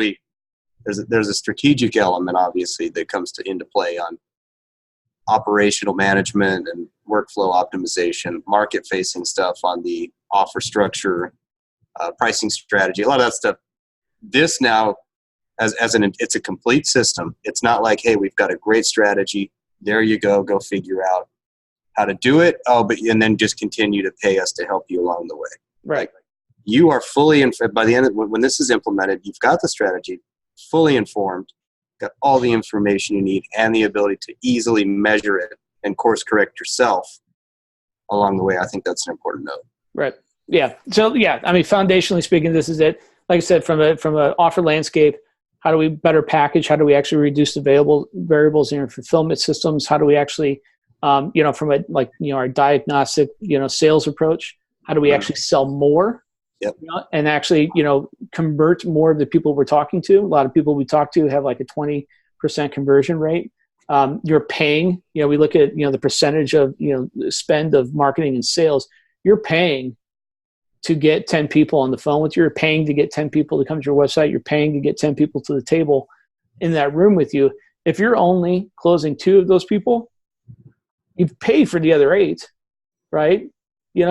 there's a strategic element, obviously, that comes into play on operational management and workflow optimization, market-facing stuff on the offer structure, pricing strategy, a lot of that stuff. This now, it's a complete system. It's not like, hey, we've got a great strategy. There you go figure out how to do it. And then just continue to pay us to help you along the way. Right. You are fully by the end of when this is implemented, you've got the strategy, fully informed, got all the information you need, and the ability to easily measure it and course correct yourself along the way. I think that's an important note. Right. Yeah. So foundationally speaking, this is it. Like I said, from an offer landscape, how do we better package? How do we actually reduce the variables in our fulfillment systems? How do we actually, from our diagnostic, sales approach, how do we actually sell more? Yep. And actually, convert more of the people we're talking to. A lot of people we talk to have like a 20% 50% conversion rate. You're paying, we look at, the percentage of, spend of marketing and sales. You're paying to get 10 people on the phone with you. You're paying to get 10 people to come to your website. You're paying to get 10 people to the table in that room with you. If you're only closing 2 of those people, you've paid for the other 8, right?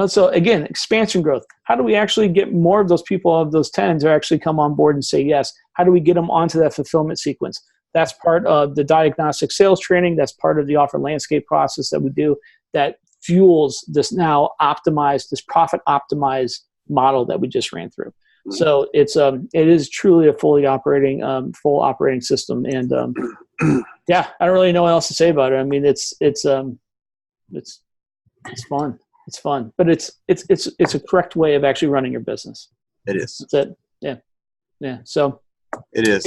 So again, expansion growth. How do we actually get more of those people, of those 10, to actually come on board and say yes? How do we get them onto that fulfillment sequence? That's part of the diagnostic sales training. That's part of the offer landscape process that we do that fuels this now optimized, this profit optimized model that we just ran through. So it is truly a full operating system. And yeah, I don't really know what else to say about it. I mean, it's fun. It's fun, but it's a correct way of actually running your business. It is. That's it. Yeah. Yeah. So it is.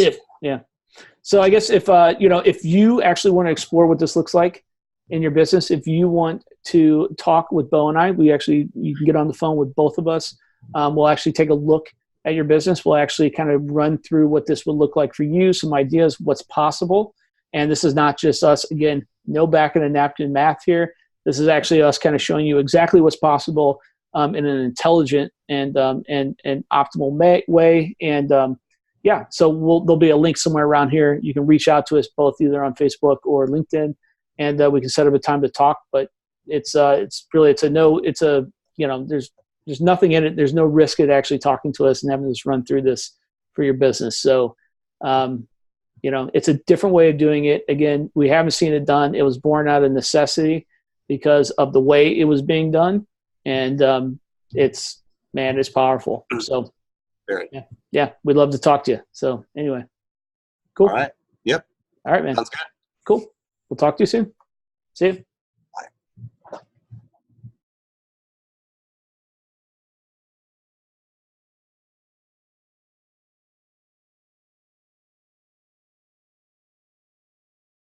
So I guess if you actually want to explore what this looks like in your business, if you want to talk with Bo and I, you can get on the phone with both of us. We'll actually take a look at your business. We'll actually kind of run through what this would look like for you, some ideas, what's possible. And this is not just us, again, no back of the napkin math here. This is actually us kind of showing you exactly what's possible in an intelligent and optimal way. And so there'll be a link somewhere around here. You can reach out to us both either on Facebook or LinkedIn, and we can set up a time to talk. But there's nothing in it. There's no risk at actually talking to us and having us run through this for your business. So, it's a different way of doing it. Again, we haven't seen it done. It was born out of necessity because of the way it was being done. And it's powerful. So yeah, we'd love to talk to you. So anyway, cool. All right. Yep. All right, man. Sounds good. Cool. We'll talk to you soon. See you.